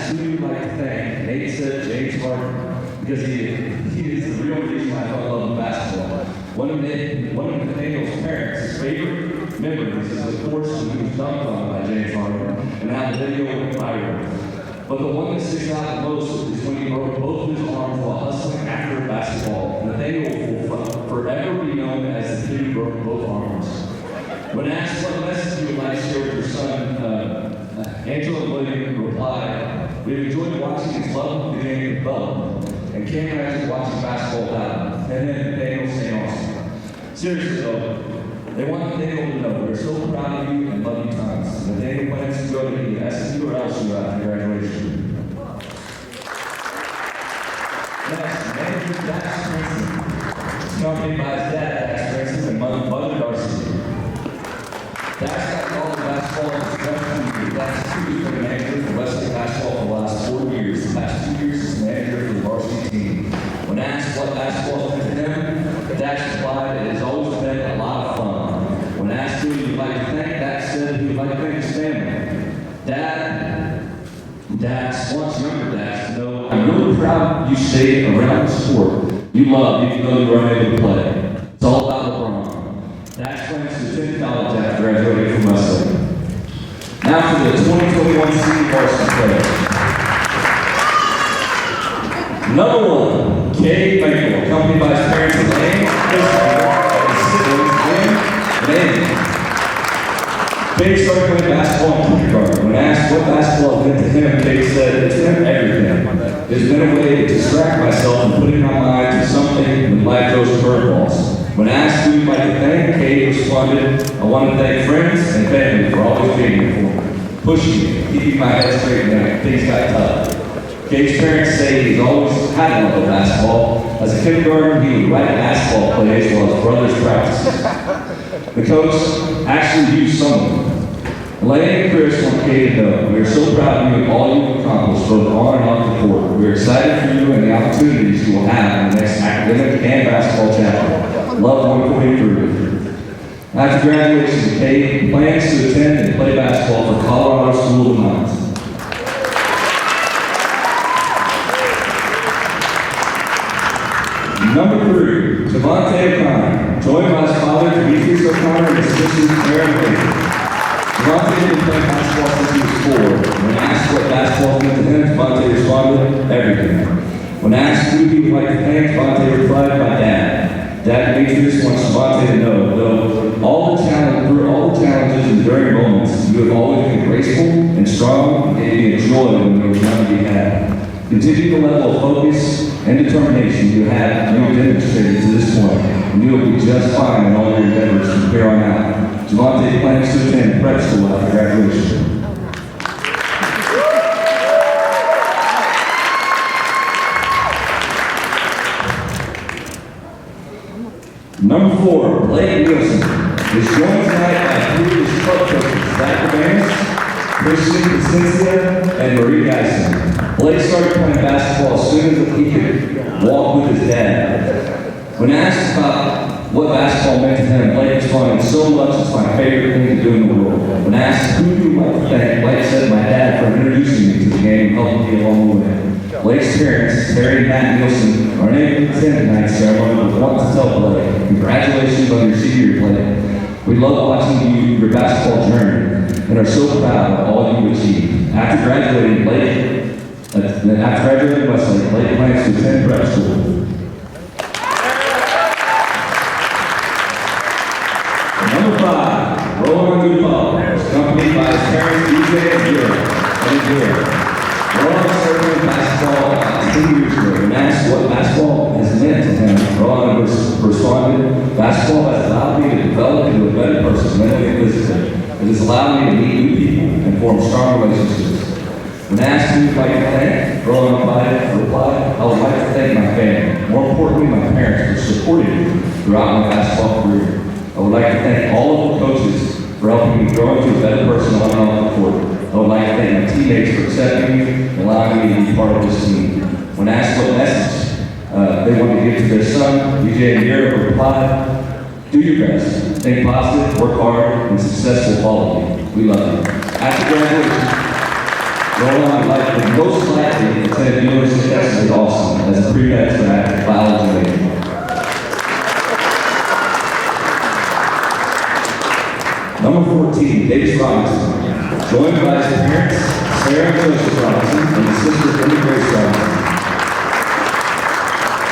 asked who you'd like to thank, Nate said James Harden, because he is the real reason why I fell in love with basketball. One of Nathaniel's parents' favorite memories is of course when he was dunked on by James Harden, and how the video went viral. But the one that sticks out the most is when he broke both of his arms while hustling after basketball. Nathaniel will forever be known as the kid who broke both arms. When asked what message you would like to share with your son, Angela William replied, "We've enjoyed watching his love of the game develop, and can't imagine watching basketball without him." And then Nathaniel St. Austin. Seriously though, they want Nathaniel to know we're so proud of you and love you tons. Nathaniel plans to go to the SMU or LSU after graduation. Next, manager Dax Princeton is accompanied by his dad, Dax Princeton, and mother Darcy. Dax got called to basketball in his freshman year. Dax has been the manager for Westlake basketball for the last 4 years. The past 2 years as manager for the varsity team. When asked what basketball meant to him, Dax replied, "It has always been a lot of fun." When asked who he would like to thank, Dax said he would like to thank his family. Dax wants younger Dax to know, "I'm really proud you stayed around the sport you love even though you weren't able to play. It's all about LeBron." Dax plans to attend college after graduating from Westlake. Now for the 2021 senior varsity players. Number 1, Cade Michael, accompanied by his parents Elaine, and siblings Lynn and Amy. Cade started playing basketball in kindergarten. When asked what basketball meant to him, Cade said, "It's meant everything. It's been a way to distract myself and putting my mind to something when life throws curveballs." When asked who you'd like to thank, Cade responded, "I want to thank friends and family for always being here for me, pushing me, keeping my head straight when things got tough." Cade's parents say he's always had a love of basketball. As a kindergarten, he would write basketball plays while his brothers practiced. The coach actually used some of them. Elaine and Chris want Cade to know, we are so proud of you and all you've accomplished, both on and off the court. We are excited for you and the opportunities you will have in the next academic and basketball chapter. Love 143. After graduation, Cade plans to attend and play basketball for Colorado School of Mines. Number 3, Javante O'Connor, joined by his father, Demetrius O'Connor, and his sisters, Aaron and Kate. Javante had been playing basketball since he was 4. When asked what basketball meant to him, Javante responded, "Everything." When asked who he would like to thank, Javante replied, "My dad." Dad Demetrius wants Javante to know, though through all the challenges and during moments, you have always been graceful and strong and gave me a joy when there was none to be had. Continue the level of focus and determination you have demonstrated to this point, and you will be just fine in all your endeavors from here on out. Javante plans to attend prep school after graduation. Number 4, Blake Nielsen is joined tonight by 3 of his club coaches, Zach Cabanas, Christian Cecilia, and Marie Geisen. Blake started playing basketball as soon as he could walk with his dad. When asked about what basketball meant to him, Blake responded, "So much, it's my favorite thing to do in the world." When asked who you would like to thank, Blake said, "My dad for introducing me to the game and helping me along the way." Blake's parents, Terry and Matt Nielsen, are unable to attend tonight's ceremony, but want to tell Blake, congratulations on your senior play. We love watching your basketball journey and are so proud of all you achieved. After graduating Westlake, Blake plans to attend prep school. Number 5, Roland Goodall is accompanied by his parents, DJ and Jill. Roland started basketball about 10 years ago. When asked what basketball has meant to him, Roland responded, "Basketball has allowed me to develop into a better person, mentally and physically. It has allowed me to meet new people and form strong relationships." When asked who he'd like to thank, Roland replied, "I would like to thank my family. More importantly, my parents for supporting me throughout my basketball career. I would like to thank all of the coaches for helping me grow into a better person on and off the court. I would like to thank my teammates for accepting me and allowing me to be part of this team." When asked what message they want to give to their son, DJ and Mira replied, "Do your best, think positive, work hard, and success will follow you. We love you." After graduation, Growing up in life, and most likely attended the University of Texas at Austin as a pre-med track biology major. Number 14, Davis Robinson, joined by his parents, Sarah and Joseph Robinson, and his sister, Emily Grace Robinson.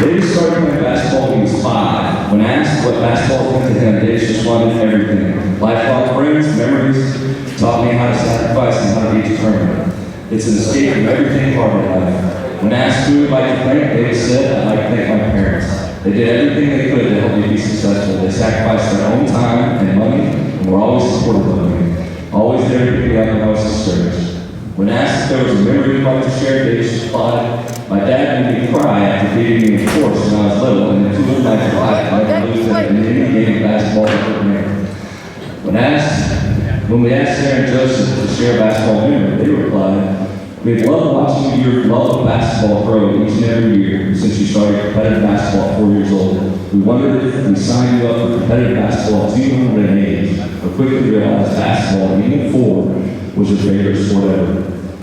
Davis started playing basketball when he was 5. When asked what basketball meant to him, Davis responded everything. Lifelong friends, memories, taught me how to sacrifice and how to be determined. It's an escape from everything hard in life. When asked who would like to thank, Davis said, I'd like to thank my parents. They did everything they could to help me be successful. They sacrificed their own time and money, and were always supportive of me. Always there to pick me up when I was discouraged. When asked if there was a memory you'd like to share, Davis replied, my dad made me cry after beating me in force when I was little, and the 2 of my life I never lose that in any game of basketball ever again. When we asked Sarah and Joseph to share a basketball memory, they replied, we've loved watching your love of basketball grow each and every year since you started competitive basketball at 4 years old. We wondered if we signed you up for competitive basketball at 2 young an age, but quickly realized basketball, even at 4, was your favorite sport ever.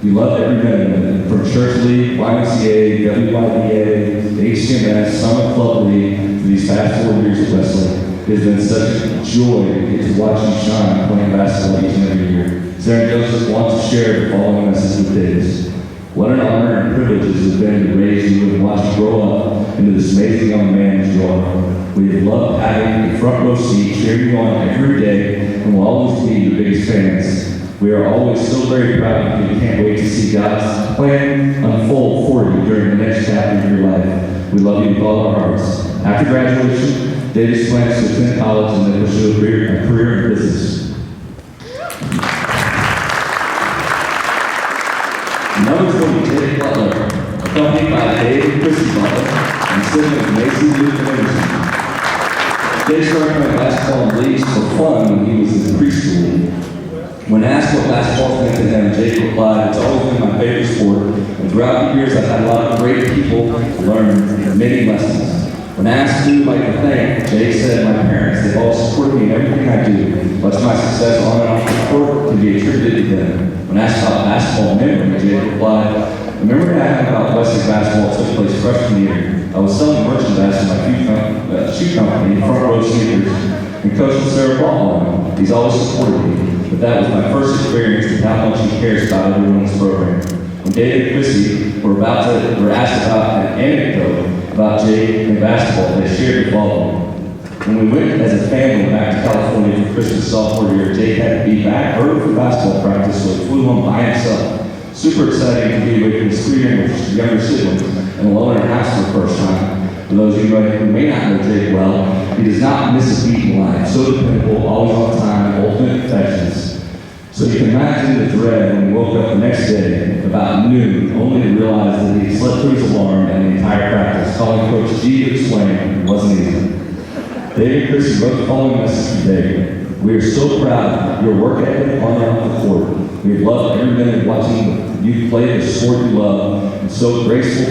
You loved every minute of it, from church league, YMCA, WYDA, HCMS, Summit Club League, for these past 4 years at Westlake. It has been such a joy to get to watch you shine playing basketball each and every year. Sarah and Joseph want to share the following message with Davis. What an honor and privilege it has been to raise you and watch you grow up into this amazing young man as you are. We have loved having a front row seat, cheering you on every day, and will always be your biggest fans. We are always so very proud of you and can't wait to see God's plan unfold for you during the next chapter of your life. We love you with all our hearts. After graduation, Davis plans to attend college and then pursue a career in business. Number 20, Jake Butler, accompanied by Dave Chrissy Butler and siblings Macy Luke and Anderson. Jake started playing basketball in leagues for fun when he was in preschool. When asked what basketball meant to him, Jake replied, it's always been my favorite sport, and throughout the years I've had a lot of great people learn many lessons. When asked who I'd like to thank, Jake said, my parents. They've all supported me in everything I do. Much of my success on and off the court can be attributed to them. When asked about basketball memory, Jake replied, the memory I have about Westlake basketball took place freshman year. I was selling merchandise in my shoe company, Front Row Sneakers, and Coach Sarah bought one. He's always supported me, but that was my first experience with how much he cares about everyone in this program. When Dave and Chrissy were asked about an anecdote about Jake and basketball, they shared the following. When we went as a family back to California for Christmas sophomore year, Jake had to be back early for basketball practice, so he flew home by himself. Super exciting to be away from his 3 younger siblings and alone in a house for the first time. For those of you who may not know Jake well, he does not miss a beat in life. So dependable, always on time, ultimate perfectionist. So you can imagine the dread when he woke up the next day about noon, only to realize that he slept through his alarm and the entire practice, calling Coach G to explain it wasn't easy. Dave and Chrissy wrote the following message today. We are so proud of your work ethic on and off the court. We have loved every minute watching you play the sport you love, and so grateful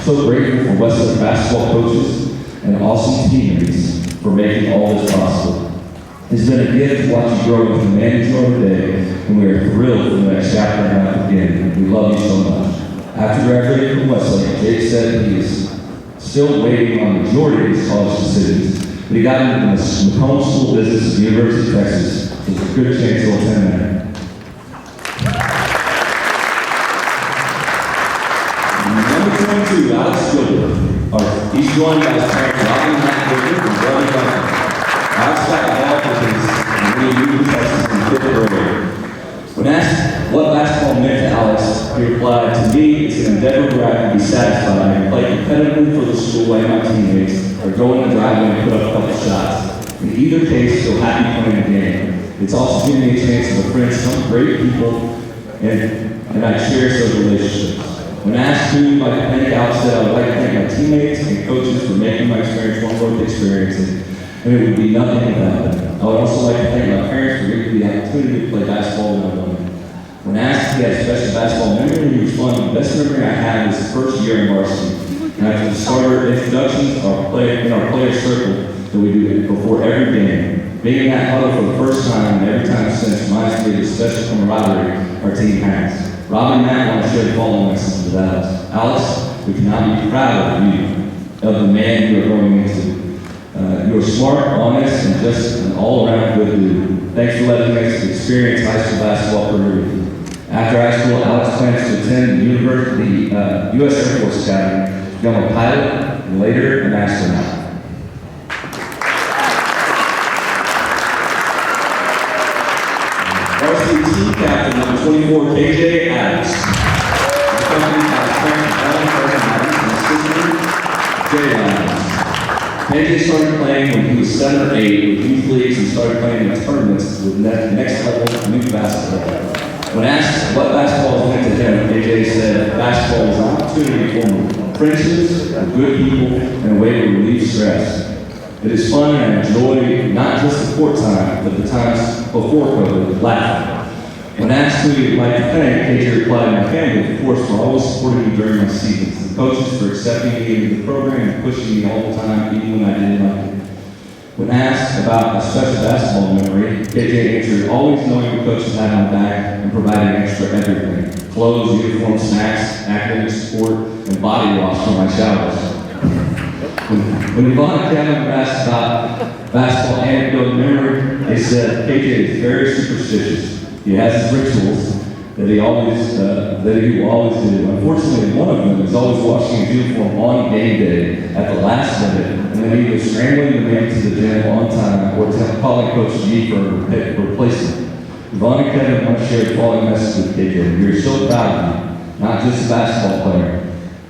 for Westlake basketball coaches and awesome teammates for making all this possible. It's been a gift to watch you grow into the man you are today, and we are thrilled for the next chapter and a half again. We love you so much. After graduating from Westlake, Jake said he is still waiting on the majority of his college decisions, but he got into the McCombs School of Business at the University of Texas. There's a good chance he'll attend there. Number 22, Alex Gilbert. He's joined by his parents, Robin and Matt Gilbert, and Brother Duncan. Alex got involved with his University of Texas in 5th grade. When asked what basketball meant to Alex, he replied, to me, it's an endeavor where I can be satisfied and play competitively for the school and my teammates, or go in the driveway and put up a couple shots. In either case, feel happy playing the game. It's also given me a chance to befriend some great people, and I cherish those relationships. When asked who I'd like to thank, Alex said, I would like to thank my teammates and coaches for making my experience one worth experiencing, and it would be nothing without them. I would also like to thank my parents for giving me the opportunity to play basketball when I wanted. When asked if he had a special basketball memory, he responded, the best memory I had was the first year in varsity. And after the starter introductions in our player circle that we do before every game, being in that huddle for the first time and every time since reminds me of the special camaraderie our team has. Rob and Matt want to share the following message with Alex. Alex, we cannot be proud of you, of the man you are growing into. You are smart, honest, and just an all-around good dude. Thanks for letting us experience high school basketball career. After high school, Alex plans to attend the U.S. Air Force Academy to become a pilot and later an astronaut. Varsity team captain number 24, KJ Adams. Accompanied by his parents, Alan and assistant, Jay Adams. KJ started playing when he was 7 or 8 with youth leagues and started playing in tournaments with next level new basketball. When asked what basketball meant to him, KJ said basketball was an opportunity for friendships, good people, and a way to relieve stress. It is fun and I enjoy not just the court time, but the times before COVID, laughing. When asked who you'd like to thank, KJ replied, my family, of course, for always supporting me during my seasons. The coaches for accepting me into the program and pushing me all the time, even when I didn't like it. When asked about a special basketball memory, KJ answered, always knowing the coaches had my back and providing extra everything. Clothes, uniform, snacks, academic support, and body wash for my showers. When Yvonne and Kevin were asked about basketball anecdote memory, they said KJ is very superstitious. He has his rituals that he will always do. Unfortunately, one of them is always washing his uniform on game day at the last minute, and then either scrambling to make it to the gym on time or calling Coach G for a replacement. Yvonne and Kevin want to share the following message with KJ. We are so proud of you, not just a basketball player,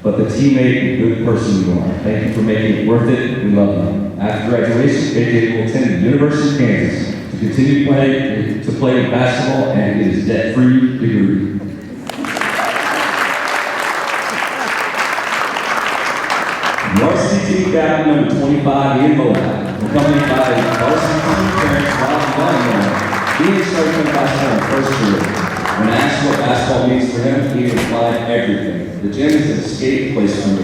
but the teammate and good person you are. Thank you for making it worth it. We love you. After graduation, KJ will attend the University of Kansas to continue to play basketball and get his debt-free degree. Varsity team captain number 25, Ian Moab, accompanied by varsity team parents Rob and Bonnie. Ian started playing basketball in first grade. When asked what basketball means for him, he replied, everything. The gym is an escape place for me.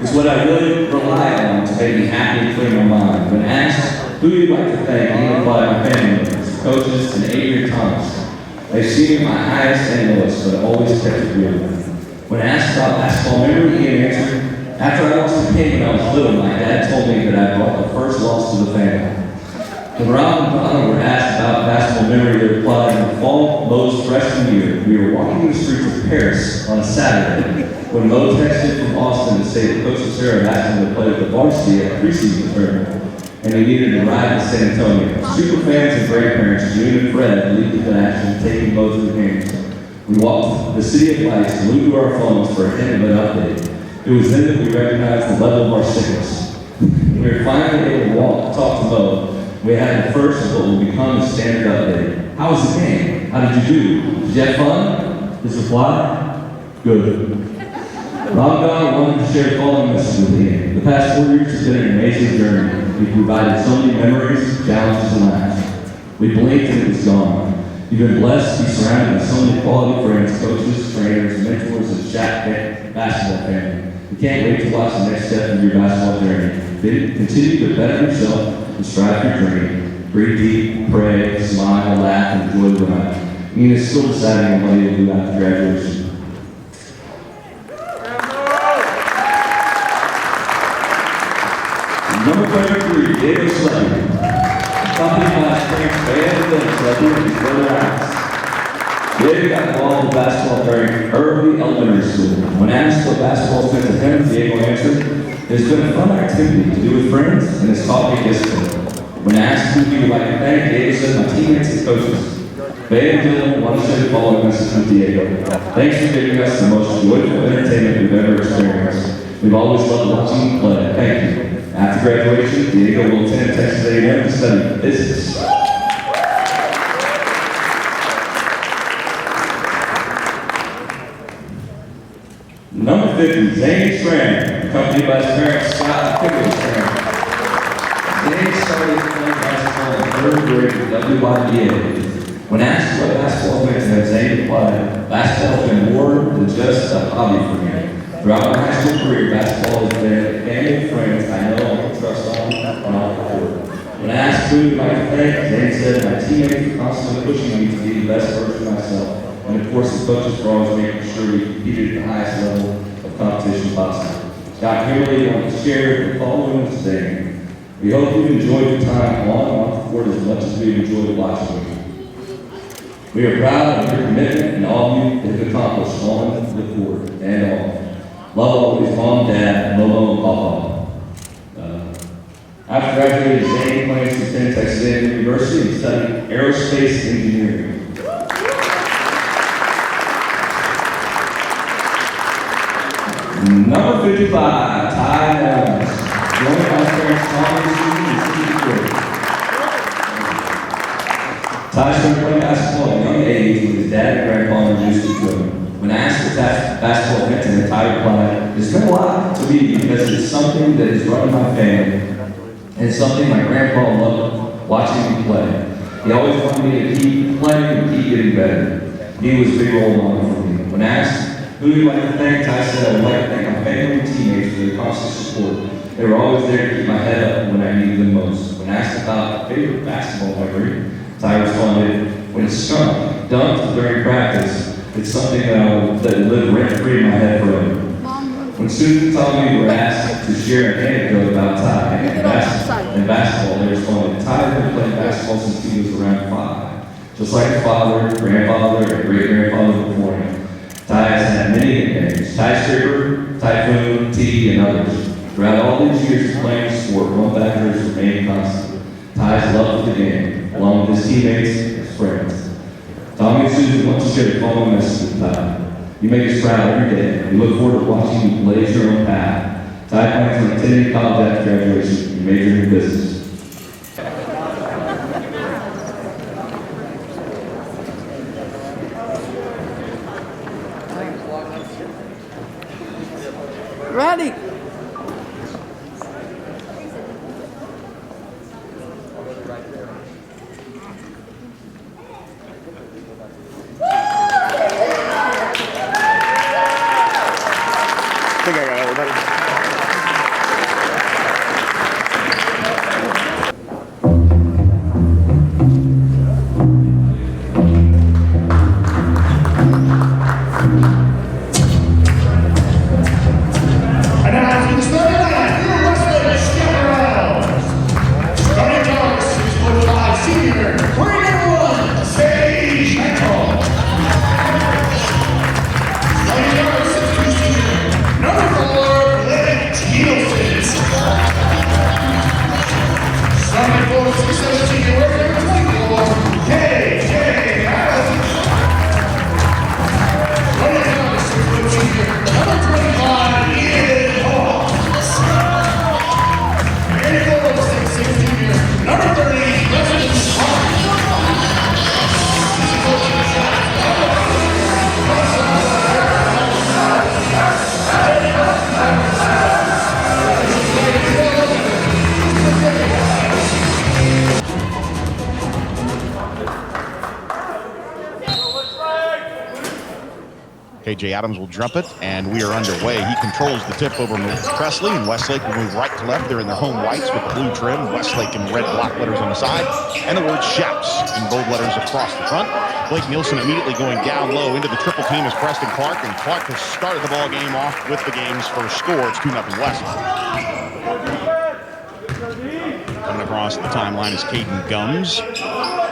It's what I really rely on to make me happy and clear my mind. When asked who you'd like to thank, he replied, my family members, coaches, and Adrian Thomas. They've seen me at my highest and lowest, but always kept it real. When asked about basketball memory, he answered, after I lost the game when I was little, my dad told me that I brought the first loss to the family. When Rob and Donna were asked about basketball memory, they replied, in the fall of Mo's freshman year, we were walking the streets of Paris on Saturday when Mo texted from Austin to say that Coach Sarah asked him to play with the varsity at a preseason tournament, and he needed to ride to San Antonio. Super fans and grandparents, June and Fred, leaped into action, taking Mo to the games. We walked the city of lights, glued to our phones for a hint of an update. It was then that we recognized the level of our sickness. We were finally able to talk to Mo. We had the first of what will become the standard update. How was the game? How did you do? Did you have fun? His reply? Good. Rob Don wanted to share the following message with me. The past 4 years has been an amazing journey. We've provided so many memories, challenges, and laughs. We blinked and it was gone. You've been blessed to be surrounded by so many quality friends, coaches, trainers, mentors, and Shaq basketball family. We can't wait to watch the next step of your basketball journey. Continue to better yourself and strive for your dream. Breathe deep, pray, smile, laugh, and enjoy the ride. Ian is still deciding on what he'll do after graduation. Number 33, David Slade, accompanied by his parents, Van and Vince, and his brother Alex. David got involved in basketball during early elementary school. When asked what basketball meant to him, Diego answered, it's been a fun activity to do with friends and has taught me discipline. When asked who he would like to thank, Diego said, my teammates and coaches. Van and Dylan want to share the following message with Diego. Thanks for giving us the most joyful entertainment we've ever experienced. We've always loved watching you play. Thank you. After graduation, Diego will attend Texas A&M to study business. Number 50, Zane Strand, accompanied by his parents, Scott and Kimberly Strand. Zane started playing basketball in 3rd grade at WYBA. When asked what basketball meant to him, Zane replied, basketball has been more than just a hobby for me. Throughout my high school career, basketball has been a family and friends I know I can trust on and off the court. When asked who you'd like to thank, Zane said, my teammates are constantly pushing me to be the best version of myself and to of course, his coaches were always making sure we competed at the highest level of competition possible. Scott Kimberly wanted to share the following today. We hope you enjoyed your time on and off the court as much as we enjoyed watching you. We are proud of your commitment and all you have accomplished on the court and off. Love always, Mom, Dad, Momo, and Papa. After graduating, Zane plans to attend Texas A&M University and study aerospace engineering. Number 55, Ty Adams, joined by his parents Tom and Susan and Steve Ford. Ty started playing basketball at a young age with his dad and grandpa introduced him to him. When asked what basketball meant to him, Ty replied, "It's meant a lot to me because it's something that is run in my family. And it's something my grandpa loved watching me play. He always wanted me to keep playing and keep getting better. He was a big role model for me." When asked who he'd like to thank, Ty said, "I would like to thank my family and teammates for their constant support. They were always there to keep my head up when I needed them most." When asked about favorite basketball memory, Ty responded, "When Skunk dunked during practice, it's something that lived rent-free in my head forever." When Susan and Tommy were asked to share an anecdote about Ty and basketball, they responded, "Ty had been playing basketball since he was around 5. Just like his father, grandfather, and great-grandfather before him. Ty has had many nicknames: Ty Stripper, Typhoon, T, and others. Throughout all these years of playing the sport, one factor has remained constant: Ty's love for the game, along with his teammates and his friends." Tommy and Susan want to share the following message with Ty. "You make us proud every day. We look forward to watching you blaze your own path. Ty plans on attending college after graduation and majoring in business." Ready. I think I got everybody. Announcing the starting lineup for Westlake Varsity. Starting guards, 6'5" senior, wearing number 1, Sage Mental. Starting guards, 6'2" senior, number 4, Blake Nielsen. Starting forward, 6'7" senior, wearing number 24, KJ Adams. Starting guards, 6'4" senior, number 25, Ian. Number 30, Weston Hart. KJ Adams will jump it, and we are underway. He controls the tip over Presley, and Westlake will move right to left. They're in their home whites with the blue trim. Westlake in red block letters on the side, and the word Shouts in bold letters across the front. Blake Nielsen immediately going down low into the triple team is Preston Clark, and Clark has started the ball game off with the game's first score. It's 2-0 Westlake. Coming across the timeline is Caden Gums.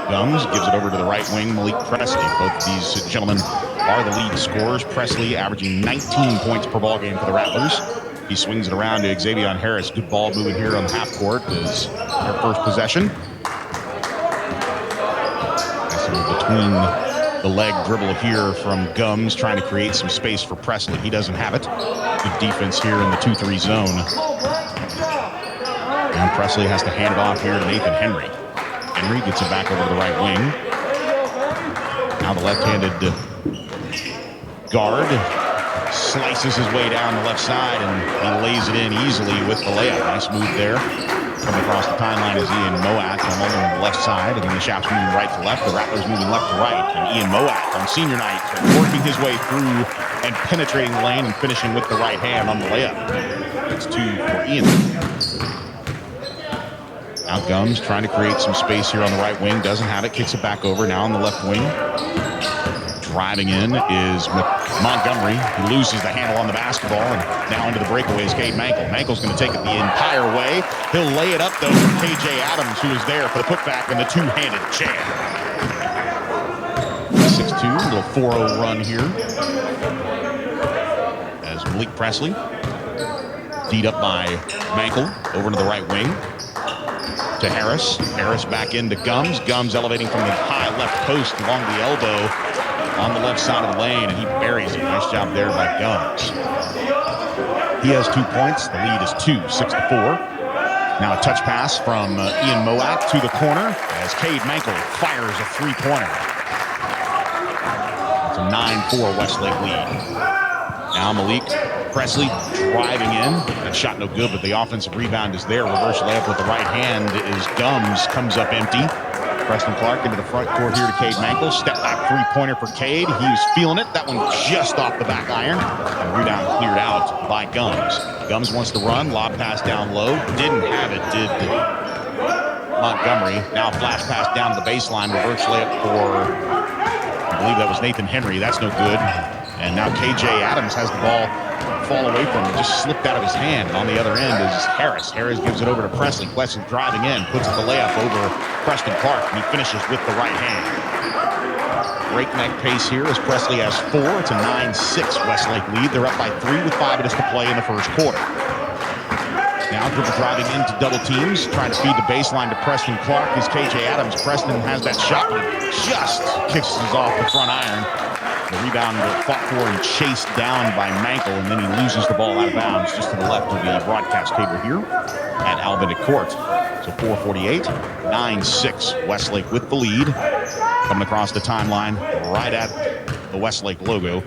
Gums gives it over to the right wing, Malik Presley. Both these gentlemen are the lead scorers. Presley averaging 19 points per ball game for the Rattlers. He swings it around to Xavier Harris. Good ball moving here on the half court is their first possession. Between the leg dribble here from Gums, trying to create some space for Presley. He doesn't have it. Good defense here in the 2-3 zone. And Presley has to hand it off here to Nathan Henry. Henry gets it back over to the right wing. Now the left-handed guard slices his way down the left side, and he lays it in easily with the layup. Nice move there. Coming across the timeline is Ian Moat on the left side, and then the Shouts moving right to left, the Rattlers moving left to right, and Ian Moat on senior night working his way through and penetrating the lane and finishing with the right hand on the layup. It's 2 for Ian. Now Gums trying to create some space here on the right wing, doesn't have it, kicks it back over now on the left wing. Driving in is Montgomery. He loses the handle on the basketball, and now into the breakaway is Cade Mankel. Mankel's going to take it the entire way. He'll lay it up, though, for K.J. Adams, who is there for the putback and the two-handed jam. 6-2, a little 4-0 run here. As Malik Presley, beat up by Mankel, over to the right wing. To Harris. Harris back into Gums. Gums elevating from the high left post along the elbow on the left side of the lane, and he buries it. Nice job there by Gums. He has 2 points. The lead is 2, 6-4. Now a touch pass from Ian Moat to the corner as Cade Mankel fires a three-pointer. It's a 9-4 Westlake lead. Now Malik Presley driving in. That shot no good, but the offensive rebound is there. Reverse layup with the right hand is Gums. Comes up empty. Preston Clark into the front court here to Cade Mankel. Step back three-pointer for Cade. He was feeling it. That one just off the back iron. And rebound cleared out by Gums. Gums wants to run. Lob pass down low. Didn't have it, did Montgomery. Now flash pass down to the baseline. Reverse layup for, I believe that was Nathan Henry. That's no good. And now K.J. Adams has the ball fall away from him. Just slipped out of his hand. On the other end is Harris. Harris gives it over to Presley. Presley driving in, puts the layup over Preston Clark, and he finishes with the right hand. Breakneck pace here as Presley has 4. It's a 9-6 Westlake lead. They're up by 3 with 5 minutes to play in the first quarter. Now dribble driving into double teams, trying to feed the baseline to Preston Clark is K.J. Adams. Preston has that shot, but it just kicks off the front iron. The rebound fought for and chased down by Mankel, and then he loses the ball out of bounds just to the left of the broadcast table here at Albany Court. So 4:48, 9-6. Westlake with the lead. Coming across the timeline right at the Westlake logo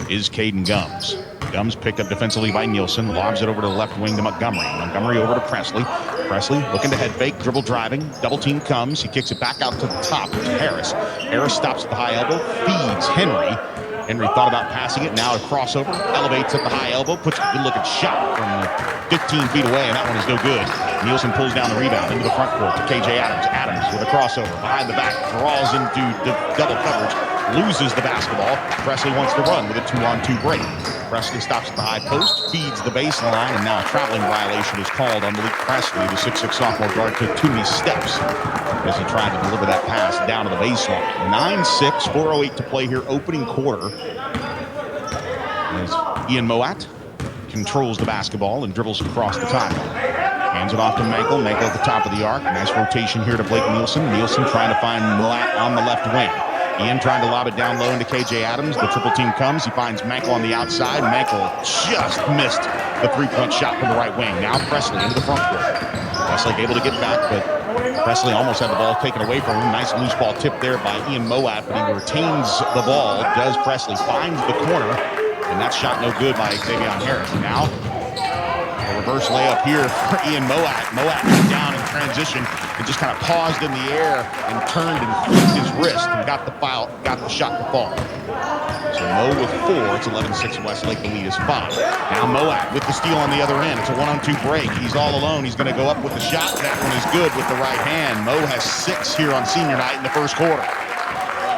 is Caden Gums. Gums picked up defensively by Nielsen, lobs it over to the left wing to Montgomery. Montgomery over to Presley. Presley looking to head fake, dribble driving, double team comes. He kicks it back out to the top to Harris. Harris stops at the high elbow, feeds Henry. Henry thought about passing it, now a crossover, elevates at the high elbow, puts a good-looking shot from 15 feet away, and that one is no good. Nielsen pulls down the rebound into the front court to K.J. Adams. Adams with a crossover, behind the back, draws into double coverage, loses the basketball. Presley wants to run with a 2-on-2 break. Presley stops at the high post, feeds the baseline, and now a traveling violation is called on Malik Presley. The 6'6 sophomore guard took too many steps as he tried to deliver that pass down to the baseline. 9-6, 4:08 to play here, opening quarter. As Ian Moat controls the basketball and dribbles across the timeline. Hands it off to Mankel. Mankel at the top of the arc. Nice rotation here to Blake Nielsen. Nielsen trying to find Moat on the left wing. Ian trying to lob it down low into K.J. Adams. The triple team comes. He finds Mankel on the outside. Mankel just missed the three-point shot from the right wing. Now Presley into the front court. Westlake able to get back, but Presley almost had the ball taken away from him. Nice loose ball tip there by Ian Moat, but he retains the ball. Does Presley, finds the corner, and that shot no good by Xavier Harris. Now a reverse layup here for Ian Moat. Moat went down in transition and just kind of paused in the air and turned and flipped his wrist and got the shot to fall. So Mo with 4. It's 11-6 Westlake. The lead is 5. Now Moat with the steal on the other end. It's a 1-on-2 break. He's all alone. He's going to go up with the shot. That one is good with the right hand. Mo has 6 here on senior night in the first quarter.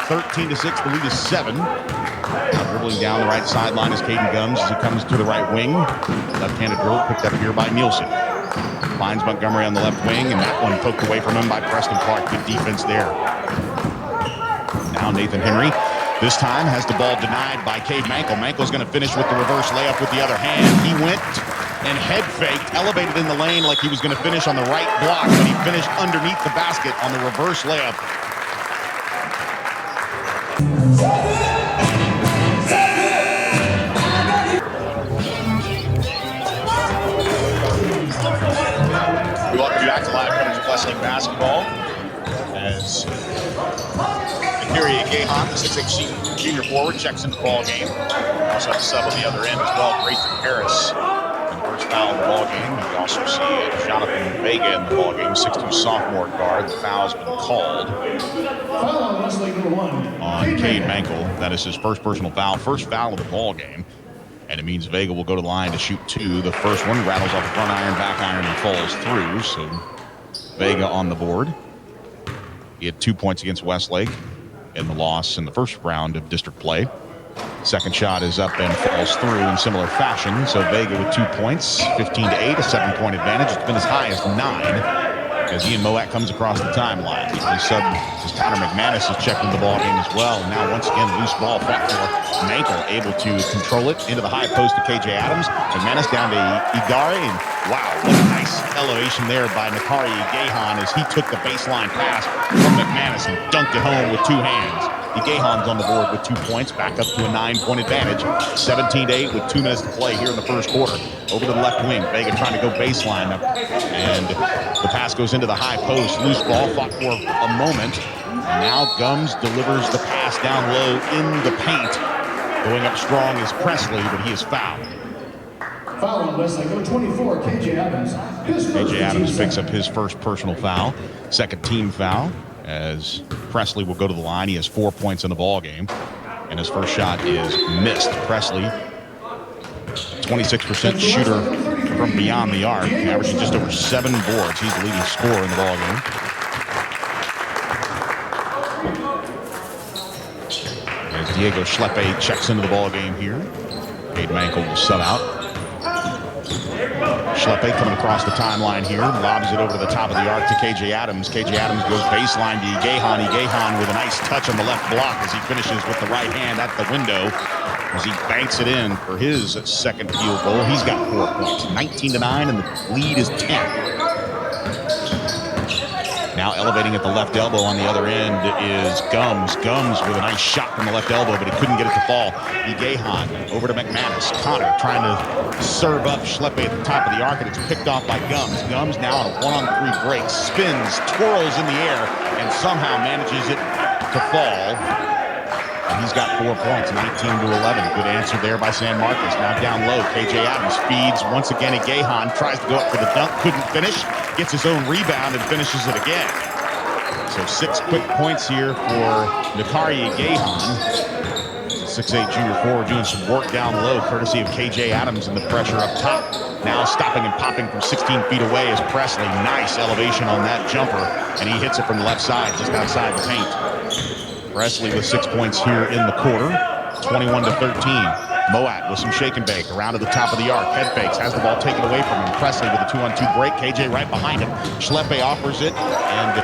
13-6. The lead is 7. Now dribbling down the right sideline is Caden Gums as he comes to the right wing. Left-handed dribble picked up here by Nielsen. Finds Montgomery on the left wing, and that one poked away from him by Preston Clark. Good defense there. Now Nathan Henry, this time has the ball denied by Cade Mankel. Mankel's going to finish with the reverse layup with the other hand. He went and head faked, elevated in the lane like he was going to finish on the right block, but he finished underneath the basket on the reverse layup. We welcome you back to live coverage of Westlake basketball as Akiri Gahan, the 6'8 junior forward, checks into the ball game. Also have a sub on the other end as well, Grayson Harris. And the first foul in the ball game. You also see Jonathan Vega in the ball game, 6'2 sophomore guard. The foul's been called on Cade Mankel. That is his first personal foul, first foul of the ball game. And it means Vega will go to the line to shoot 2. The first one rattles off the front iron, back iron, and falls through. So Vega on the board. He had 2 points against Westlake. in the loss in the first round of district play. Second shot is up and falls through in similar fashion. So Vega with 2 points, 15-8, a 7-point advantage. It's been as high as 9 as Ian Moat comes across the timeline. The sub is Connor McManus has checked into the ball game as well. And now once again, loose ball fought for. Mankel able to control it into the high post to KJ Adams. McManus down to Igari. And wow, what a nice elevation there by Nakari Gahan as he took the baseline pass from McManus and dunked it home with 2 hands. Gahan's on the board with 2 points, back up to a 9-point advantage. 17-8 with 2 minutes to play here in the first quarter. Over to the left wing, Vega trying to go baseline, and the pass goes into the high post. Loose ball, fought for a moment. And now Gums delivers the pass down low in the paint. Going up strong is Presley, but he is fouled. Foul on Westlake, number 24, KJ Adams. KJ Adams picks up his first personal foul, second team foul, as Presley will go to the line. He has 4 points in the ball game, and his first shot is missed. Presley, 26% shooter from beyond the arc, averaging just over 7 boards. He's the leading scorer in the ball game. As Diego Schleppe checks into the ball game here, Cade Mankel will sub out. Schleppe coming across the timeline here, lobs it over to the top of the arc to KJ Adams. KJ Adams goes baseline to Gahan. Gahan with a nice touch on the left block as he finishes with the right hand at the window as he banks it in for his second field goal. He's got 4 points, 19-9, and the lead is 10. Now elevating at the left elbow on the other end is Gums. Gums with a nice shot from the left elbow, but he couldn't get it to fall. Gahan over to McManus. Connor trying to serve up Schleppe at the top of the arc, and it's picked off by Gums. Gums now on a 1-on-3 break, spins, twirls in the air, and somehow manages it to fall. And he's got 4 points, 19-11. Good answer there by San Marcos. Now down low, KJ Adams feeds once again at Gahan, tries to go up for the dunk, couldn't finish, gets his own rebound and finishes it again. So 6 quick points here for Nakari Gahan. 6'8" junior forward doing some work down low, courtesy of KJ Adams, and the pressure up top. Now stopping and popping from 16 feet away is Presley. Nice elevation on that jumper, and he hits it from the left side, just outside the paint. Presley with 6 points here in the quarter, 21-13. Moat with some shake and bake around to the top of the arc. Head fakes, has the ball taken away from him. Presley with a 2-on-2 break. KJ right behind him. Schleppe offers it, and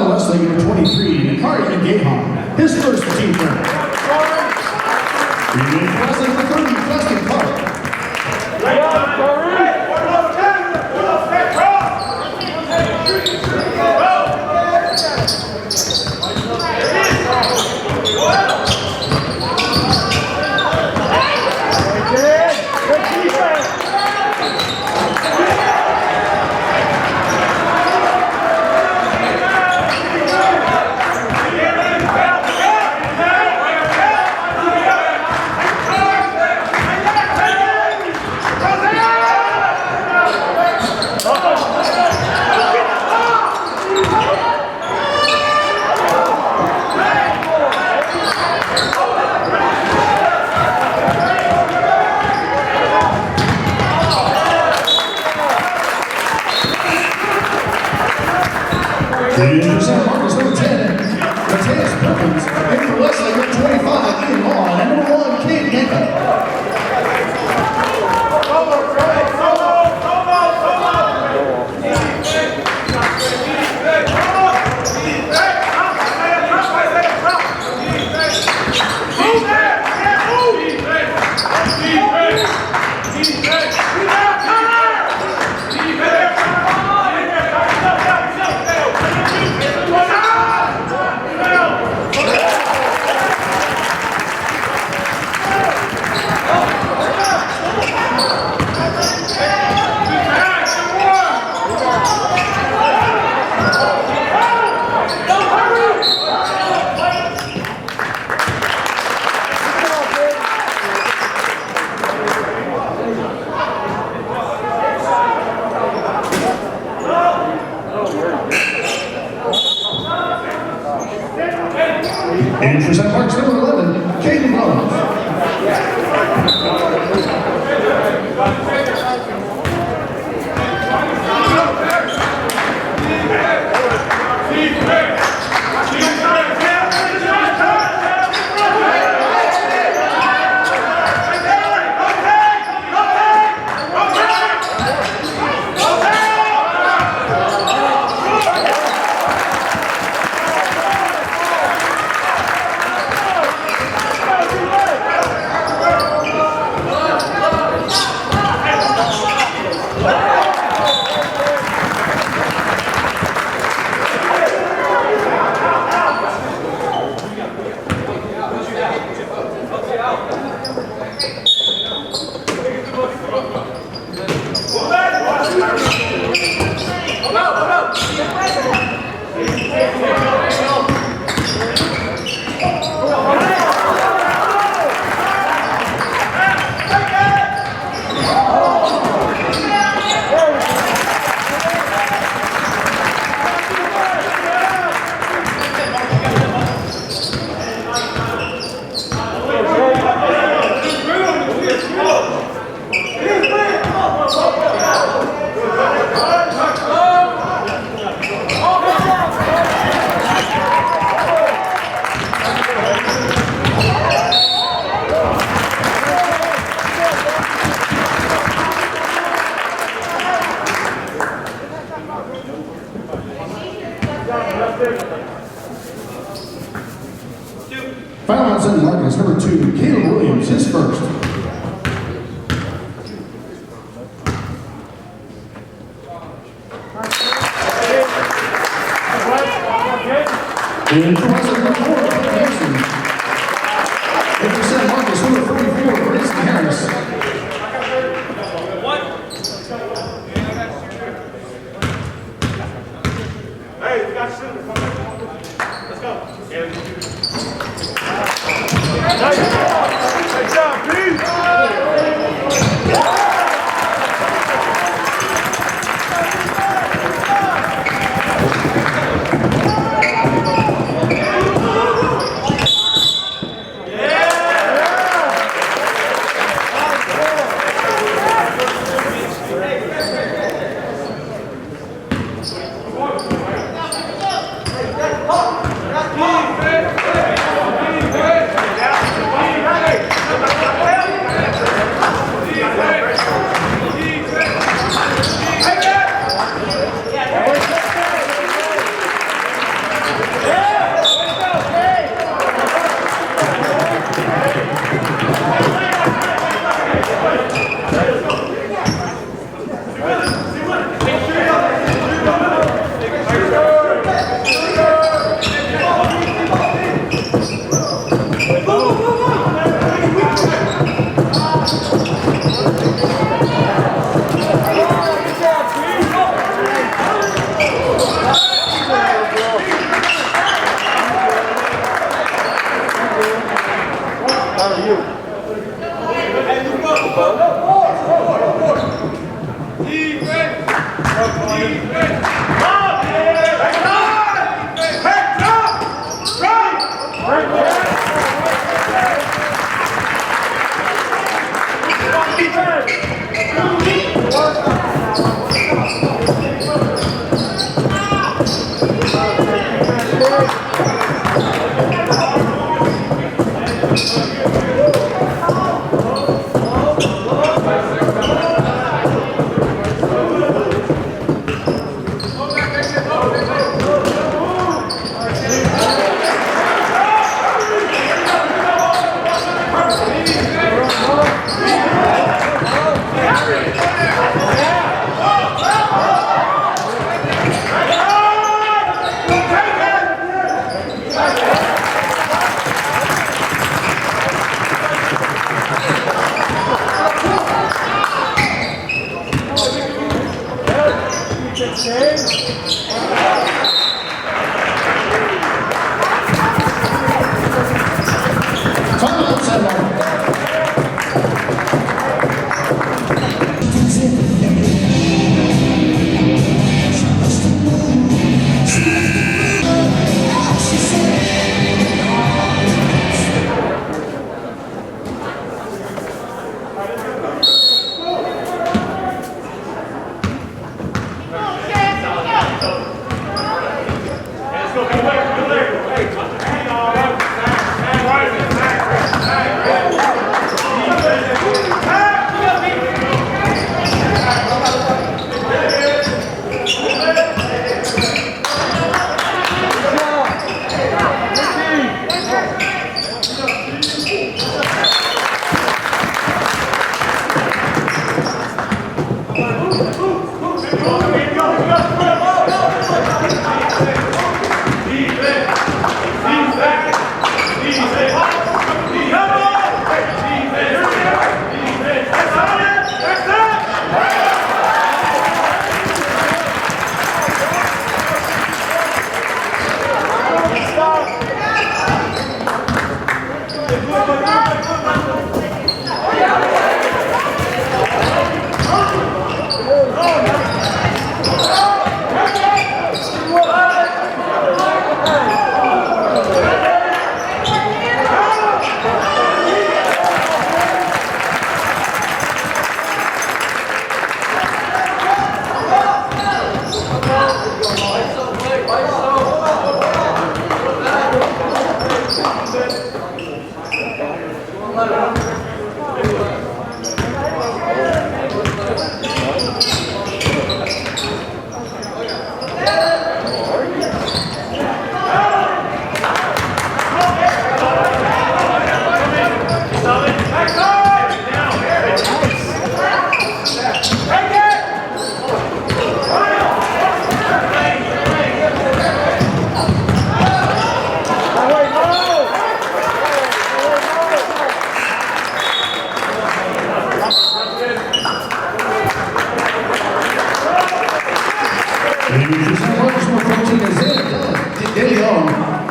Westlake, number 23, Nakari Gahan. His first team turn. Westlake, number 30, Weston Park. In for San Marcos, number 10, Mateus Perkins. In for Westlake, number 25, Ian Law. And number 1, Kate Yanka. In for St. Mark's, number 11, Caden Mullins. Final on St. Marcos, number 2, Caleb Williams, his first. In for Westlake, number 4, Harrison. In for St. Marcos, number 44, Grayson Harris. Hey, we got shooter. Come on. Let's go. Good job, Pete. Defense! Timeout, Seven.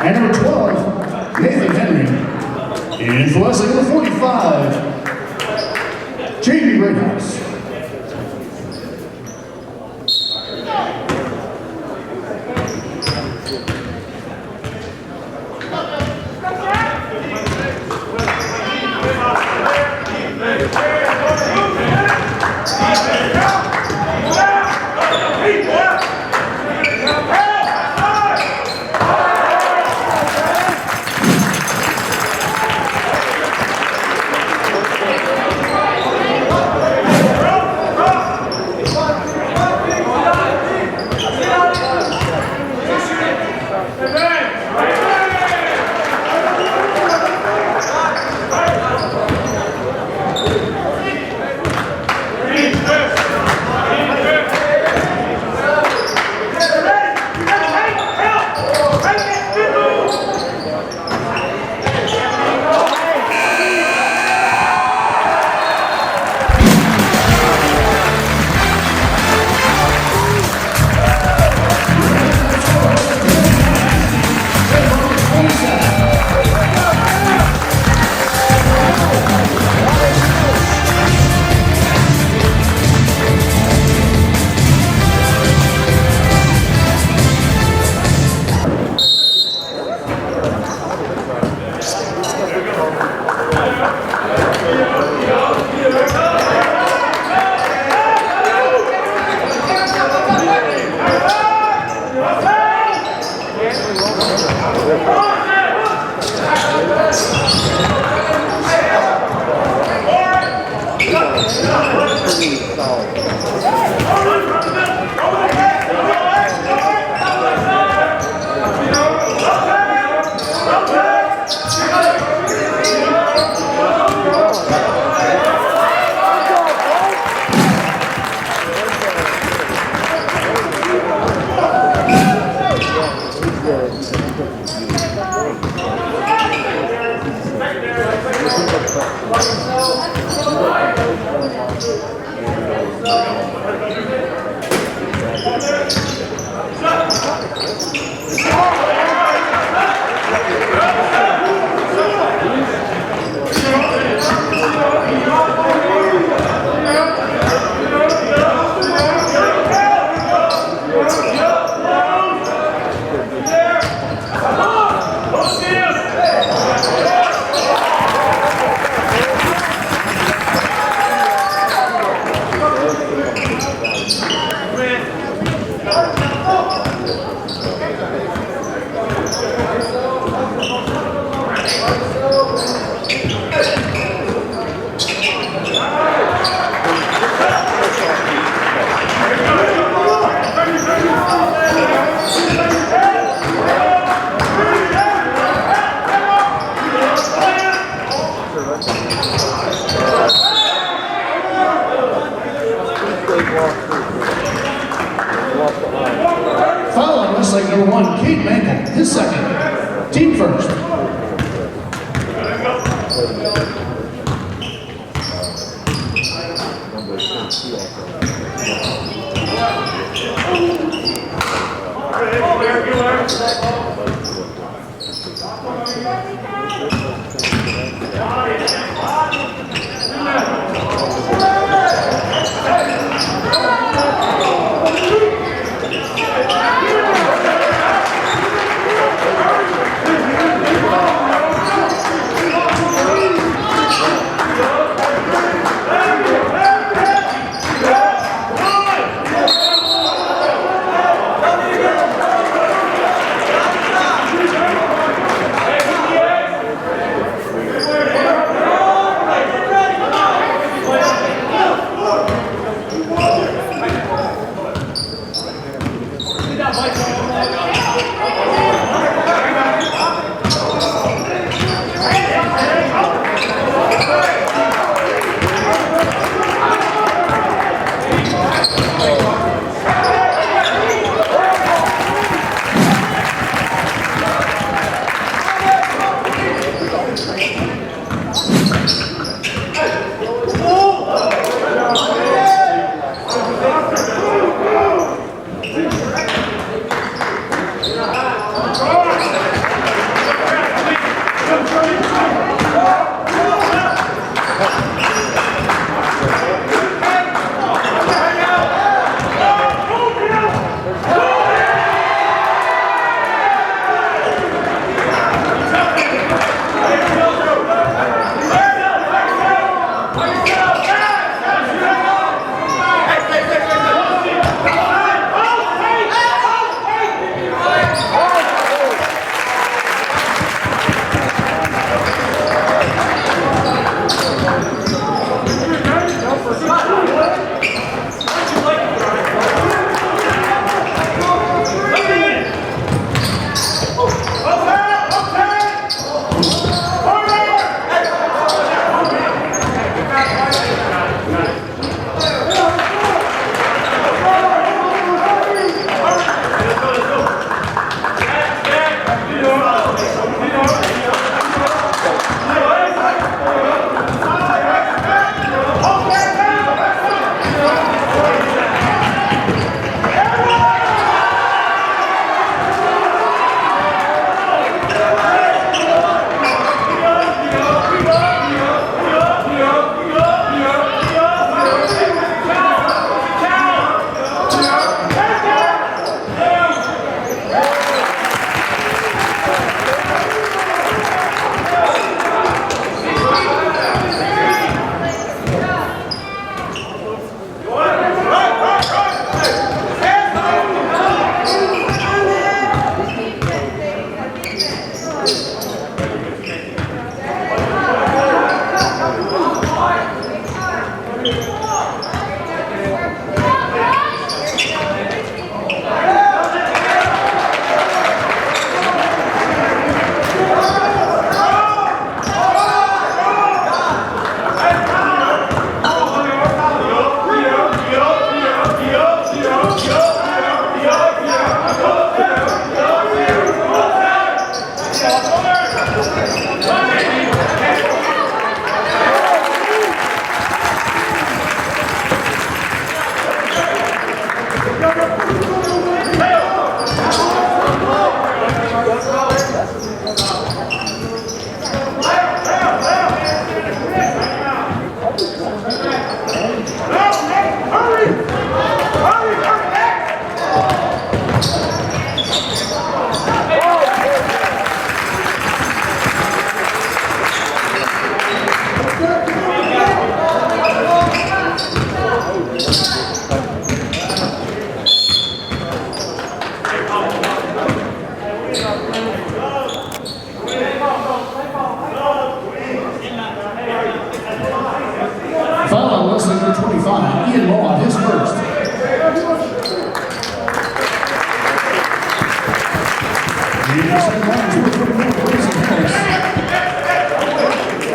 And number 12, Nathan Henry. And for Westlake, number 45, Jamie Rittenhouse. Westlake number 1, Kate Mankel, his second. Team first.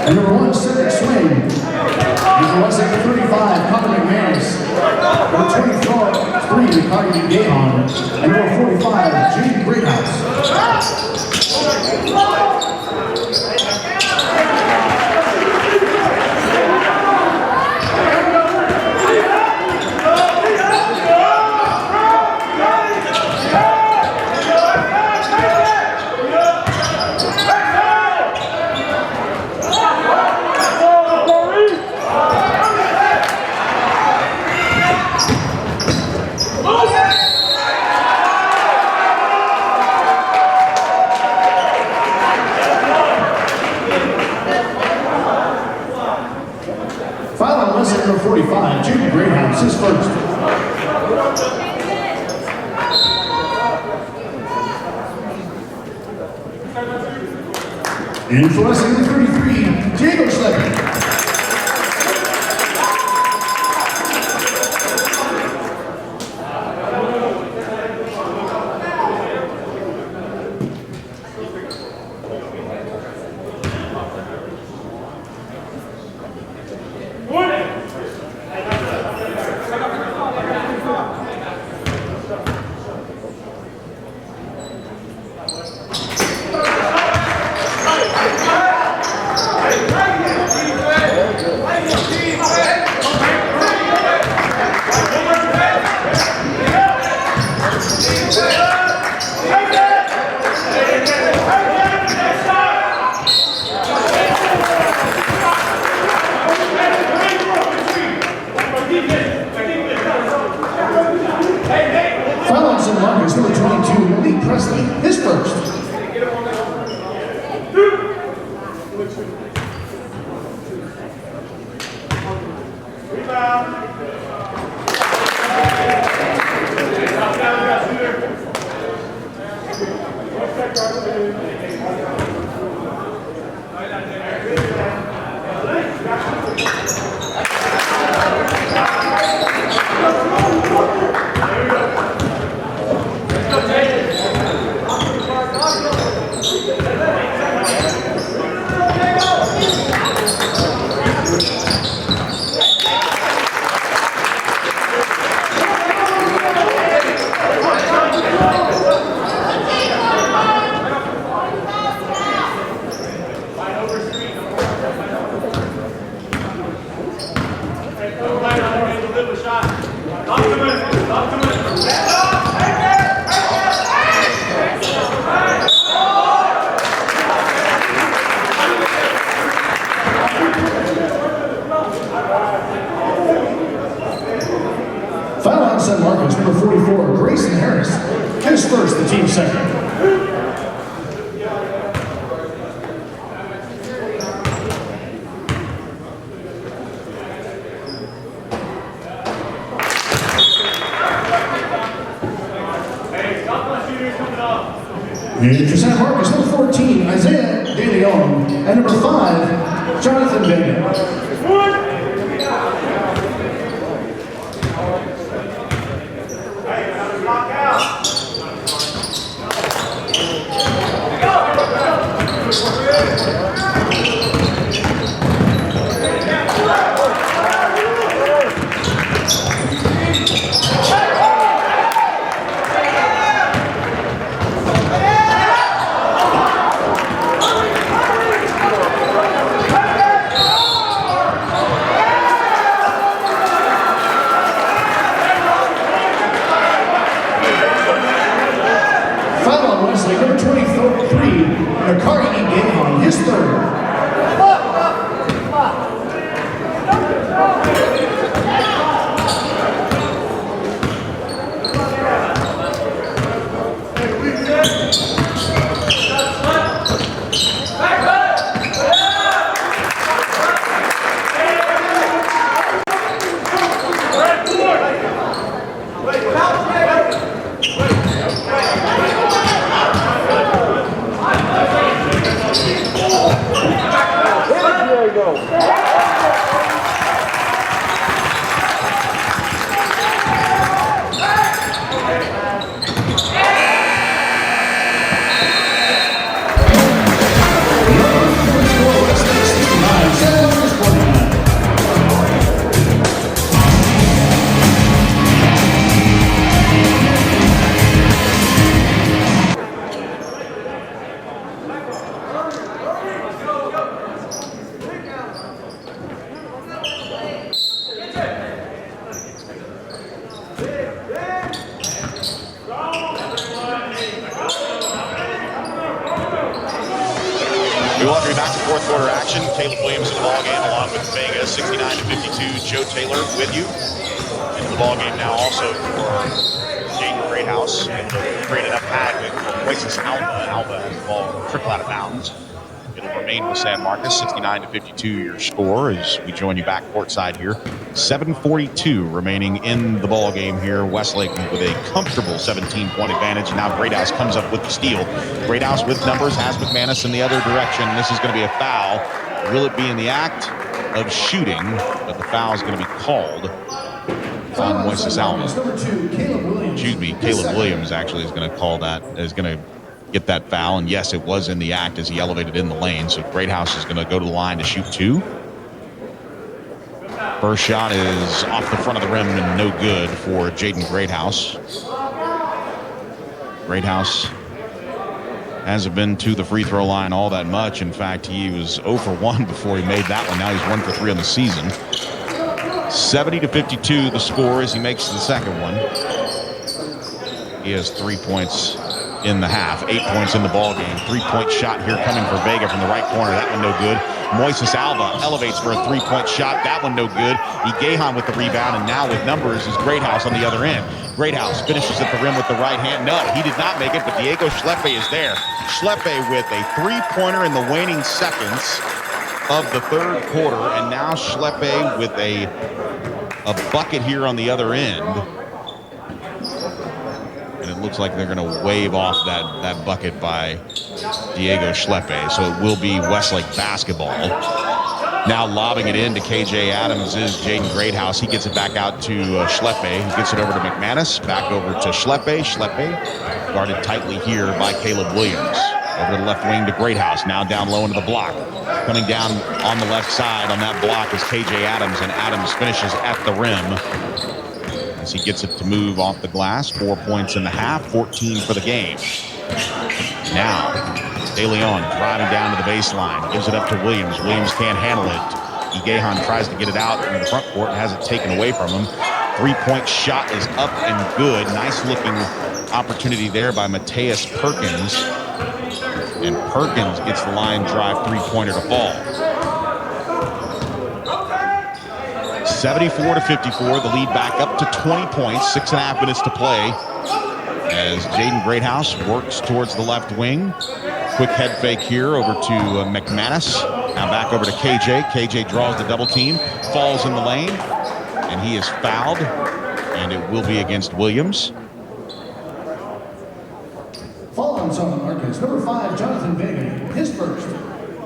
And number 1, Cedric Swain. Number Westlake 35, Colin McManus. Number 24, 3, Cardi Gahan. And number 45, James And for us, number 33, Diego Schlecker. Number 22, Malik Presley, his first. Foul on San Marcos, number 44, Grayson Harris. His first, the team second. And for San Marcos, number 14, Isaiah De Leon. And number 5, Jonathan Vega. Westlake, number 23, Nakari his third. We welcome you back to fourth quarter action. Caleb Williams in the ballgame along with Vega, 69-52. Joe Taylor with you. Into the ballgame now also for Jaden Greathouse. Created a pad with Moises Alba. Alba has the ball triple out of bounds. It'll remain with San Marcos, 69-52 your score as we join you back courtside here. 7:42 remaining in the ball game here. Westlake with a comfortable 17-point advantage. Now Greathouse comes up with the steal. Greathouse with numbers has McManus in the other direction. This is going to be a foul. Will it be in the act of shooting? But the foul is going to be called on Moises Alva. Excuse me, Caleb Williams actually is going to call that, is going to get that foul. And yes, it was in the act as he elevated in the lane. So Greathouse is going to go to the line to shoot two. First shot is off the front of the rim and no good for Jaden Greathouse. Greathouse hasn't been to the free throw line all that much. In fact, he was 0 for 1 before he made that one. Now he's 1 for 3 on the season. 70-52 the score as he makes the second one. He has 3 points in the half, 8 points in the ball game. 3-point shot here coming for Vega from the right corner. That one no good. Moises Alva elevates for a 3-point shot. That one no good. Gahan with the rebound, and now with numbers is Greathouse on the other end. Greathouse finishes at the rim with the right hand. No, he did not make it, but Diego Schleppe is there. Schleppe with a 3-pointer in the waning seconds of the third quarter, and now Schleppe with a bucket here on the other end. And it looks like they're going to wave off that bucket by Diego Schleppe. So it will be Westlake basketball. Now lobbing it in to KJ Adams is Jaden Greathouse. He gets it back out to Schleppe. He gets it over to McManus. Back over to Schleppe. Schleppe guarded tightly here by Caleb Williams. Over to the left wing to Greathouse. Now down low into the block. Coming down on the left side on that block is KJ Adams, and Adams finishes at the rim as he gets it to move off the glass. 4 points in the half, 14 for the game. Now, De Leon driving down to the baseline, gives it up to Williams. Williams can't handle it. Gahan tries to get it out in the front court and has it taken away from him. 3-point shot is up and good. Nice looking opportunity there by Mateus Perkins. And Perkins gets the line drive 3-pointer to fall. 74-54, the lead back up to 20 points, 6.5 minutes to play as Jaden Greathouse works towards the left wing. Quick head fake here over to McManus. Now back over to KJ. KJ draws the double team, falls in the lane, and he is fouled, and it will be against Williams. Foul on San Marcos, number 5, Jonathan Vega, his first.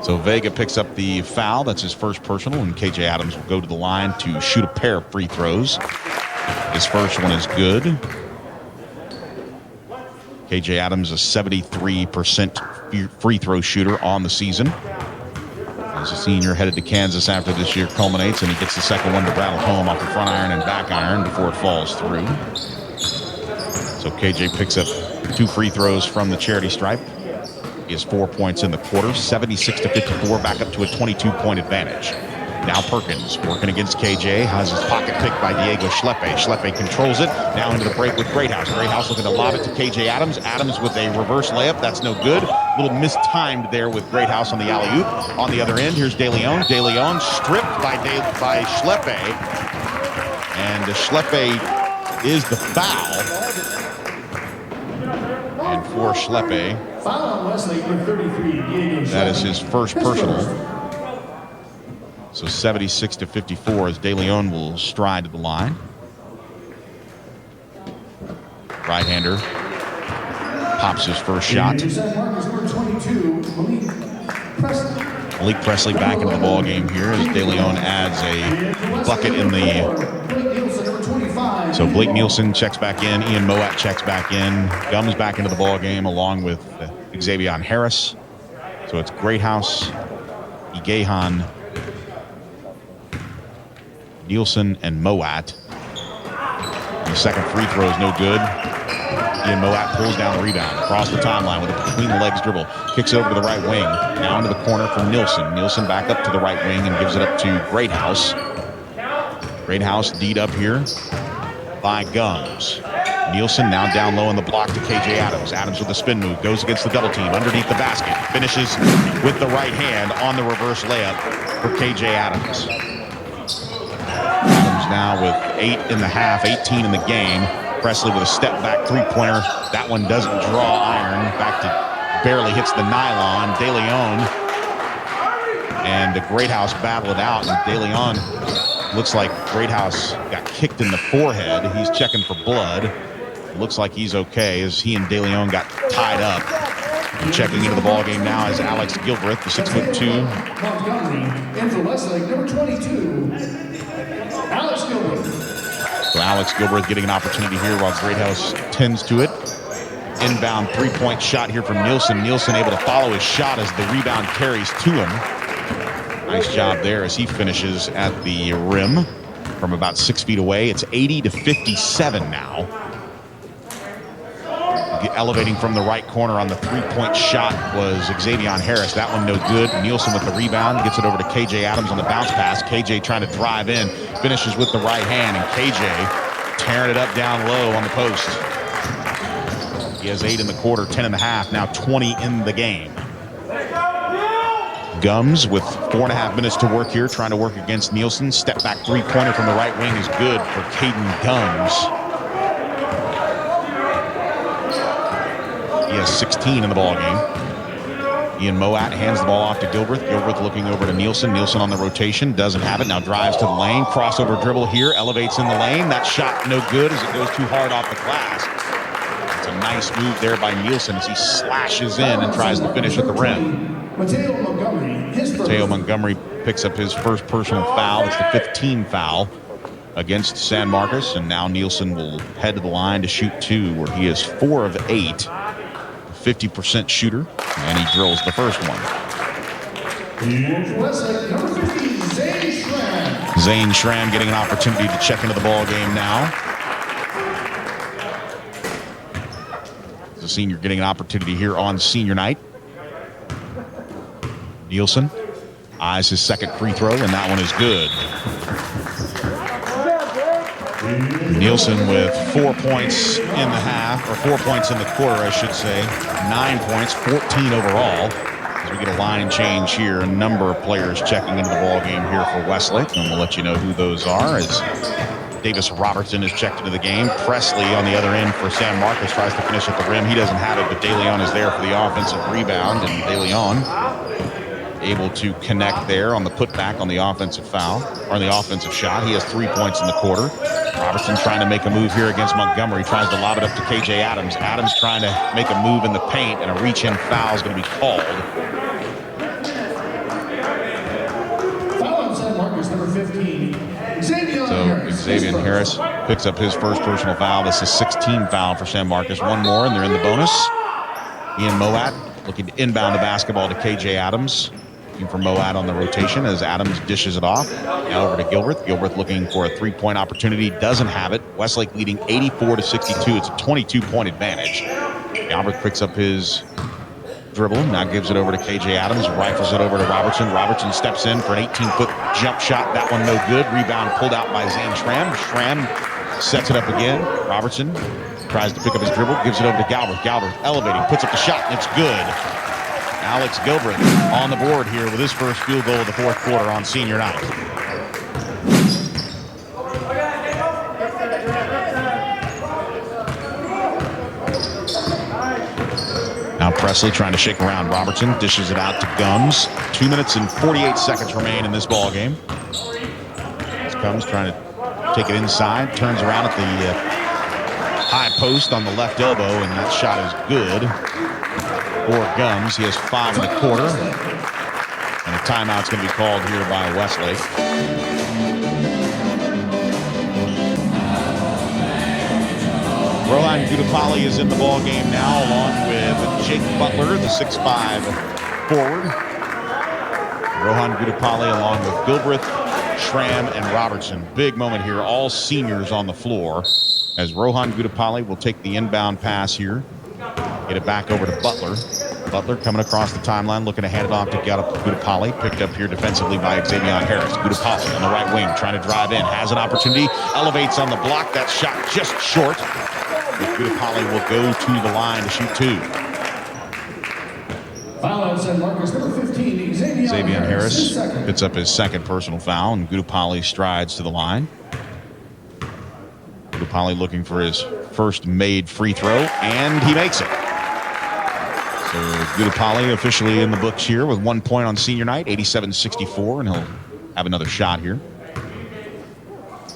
So Vega picks up the foul. That's his first personal, and KJ Adams will go to the line to shoot a pair of free throws. His first one is good. KJ Adams, a 73% free throw shooter on the season. As a senior headed to Kansas after this year culminates, and he gets the second one to rattle home off the front iron and back iron before it falls through. So KJ picks up 2 free throws from the charity stripe. He has 4 points in the quarter, 76-54, back up to a 22-point advantage. Now Perkins working against KJ, has his pocket picked by Diego Schleppe. Schleppe controls it, now into the break with Greathouse. Greathouse looking to lob it to KJ Adams. Adams with a reverse layup, that's no good. A little mistimed there with Greathouse on the alley-oop. On the other end, here's De Leon. De Leon stripped by Schleppe. And Schleppe is the foul. And for Schleppe, Foul on Westlake with 33. that is his first personal. So 76-54 as De Leon will stride to the line. Right-hander pops his first shot. Malik Presley back into the ball game here as De Leon adds a bucket in the. So Blake Nielsen checks back in. Ian Moat checks back in. Gums back into the ball game along with Xavier Harris. So it's Greathouse, Gahan, Nielsen, and Moat. The second free throw is no good. Ian Moat pulls down the rebound across the timeline with a between-the-legs dribble. Kicks over to the right wing. Now into the corner for Nielsen. Nielsen back up to the right wing and gives it up to Greathouse. Greathouse D'd up here by Gums. Nielsen now down low on the block to KJ Adams. Adams with the spin move, goes against the double team, underneath the basket, finishes with the right hand on the reverse layup for KJ Adams. Adams now with 8 in the half, 18 in the game. Presley with a step back 3-pointer. That one doesn't draw iron. In fact, it barely hits the nylon. De Leon And the Greathouse battled it out, and De Leon looks like Greathouse got kicked in the forehead. He's checking for blood. Looks like he's okay as he and De Leon got tied up. And checking into the ball game now is Alex Gilbreth, the 6'2". Montgomery, in for Westlake, number 22, Alex Gilbreth. So Alex Gilbreth getting an opportunity here while Greathouse tends to it. Inbound three-point shot here from Nielsen. Nielsen able to follow his shot as the rebound carries to him. Nice job there as he finishes at the rim from about 6 feet away. It's 80-57 now. Elevating from the right corner on the three-point shot was Xavier Harris. That one no good. Nielsen with the rebound. Gets it over to KJ Adams on the bounce pass. KJ trying to drive in. Finishes with the right hand. And KJ tearing it up down low on the post. He has 8 in the quarter, 10 in the half. Now 20 in the game. Gums with 4.5 minutes to work here. Trying to work against Nielsen. Step back three-pointer from the right wing is good for Caden Gums. He has 16 in the ball game. Ian Moat hands the ball off to Gilbreth. Gilbreth looking over to Nielsen. Nielsen on the rotation. Doesn't have it. Now drives to the lane. Crossover dribble here. Elevates in the lane. That shot no good as it goes too hard off the glass. It's a nice move there by Nielsen as he slashes in and tries to finish at the rim. Mateo Montgomery picks up his first personal foul. It's the 15th foul against San Marcos. And now Nielsen will head to the line to shoot 2, where he is 4 of 8. 50% shooter, and he drills the first one. Zane Schramm getting an opportunity to check into the ball game now. The senior getting an opportunity here on senior night. Nielsen eyes his second free throw, and that one is good. Nielsen with 4 points in the half, or 4 points in the quarter, I should say. 9 points, 14 overall. As we get a line change here, a number of players checking into the ball game here for Westlake, and we'll let you know who those are. As Davis Robertson is checked into the game. Presley on the other end for San Marcos tries to finish at the rim. He doesn't have it, but De Leon is there for the offensive rebound, and De Leon able to connect there on the putback on the offensive foul, or on the offensive shot. He has 3 points in the quarter. Robertson trying to make a move here against Montgomery. Tries to lob it up to KJ Adams. Adams trying to make a move in the paint, and a reach-in foul is going to be called. Foul on San Marcos, number 15. So Xavier Harris picks up his first personal foul. This is 16 foul for San Marcos. One more, and they're in the bonus. Ian Moat looking to inbound the basketball to KJ Adams. Looking for Moat on the rotation as Adams dishes it off. Now over to Gilbreth. Gilbreth looking for a three-point opportunity. Doesn't have it. Westlake leading 84-62. It's a 22-point advantage. Gilbreth picks up his dribble. Now gives it over to KJ Adams. Rifles it over to Robertson. Robertson steps in for an 18-foot jump shot. That one no good. Rebound pulled out by Zane Schramm. Schramm sets it up again. Robertson tries to pick up his dribble. Gives it over to Gilbreth. Gilbreth elevating. Puts up the shot, and it's good. Alex Gilbreth on the board here with his first field goal of the fourth quarter on senior night. Now Presley trying to shake around Robertson. Dishes it out to Gums. 2 minutes and 48 seconds remain in this ball game. Gums trying to take it inside. Turns around at the high post on the left elbow, and that shot is good. For Gums, he has 5 in the quarter. And a timeout's going to be called here by Westlake. Rohan Gudapalli is in the ball game now, along with Jake Butler, the 6'5" forward. Rohan Gudapalli along with Gilbreth, Schramm, and Robertson. Big moment here, all seniors on the floor, as Rohan Gudapalli will take the inbound pass here. Get it back over to Butler. Butler coming across the timeline, looking to hand it off to Gudapalli. Picked up here defensively by Xavier Harris. Gudapalli on the right wing, trying to drive in. Has an opportunity. Elevates on the block. That shot just short. But Gudapalli will go to the line to shoot 2. Foul on San Marcos, number 15, Xavier Harris picks up his second personal foul, and Gudapalli strides to the line. Gudapalli looking for his first made free throw, and he makes it. So Gudapali officially in the books here with 1 point on senior night, 87-64, and he'll have another shot here.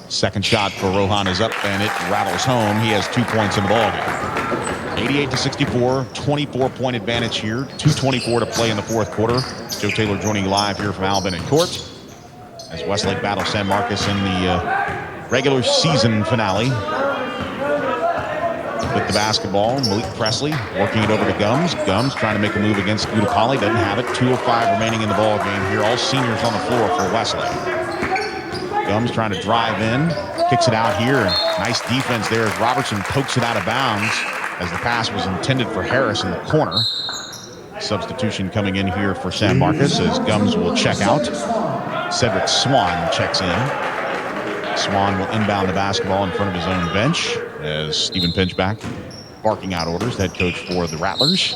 Second shot for Rohan is up, and it rattles home. He has 2 points in the ballgame. 88-64, 24-point advantage here. 2:24 to play in the fourth quarter. Joe Taylor joining you live here from Al Bennett Court as Westlake battles San Marcos in the regular season finale. With the basketball, Malik Presley working it over to Gums. Gums trying to make a move against Gudapali. Doesn't have it. 2:05 remaining in the ball game here. All seniors on the floor for Westlake. Gums trying to drive in. Kicks it out here. Nice defense there as Robertson pokes it out of bounds as the pass was intended for Harris in the corner. Substitution coming in here for San Marcos as Gums will check out. Cedric Swan checks in. Swan will inbound the basketball in front of his own bench as Stephen Pinchback barking out orders, head coach for the Rattlers.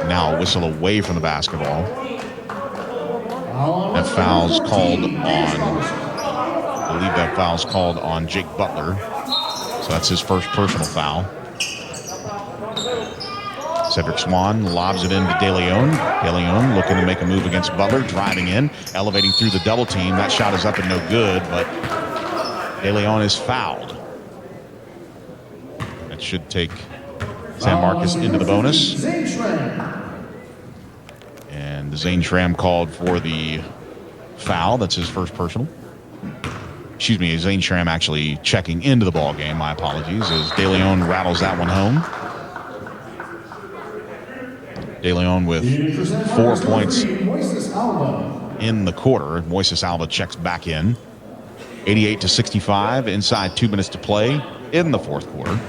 Now a whistle away from the basketball. That foul's called on, I believe that foul's called on Jake Butler. So that's his first personal foul. Cedric Swan lobs it into De Leon. De Leon looking to make a move against Butler, driving in, elevating through the double team. That shot is up and no good, but De Leon is fouled. That should take San Marcos into the bonus. And Zane Schramm called for the foul. That's his first personal. Excuse me, Zane Schramm actually checking into the ball game. My apologies, as De Leon rattles that one home. De Leon with 4 points in the quarter. Moises Alba checks back in. 88-65, inside 2 minutes to play in the fourth quarter.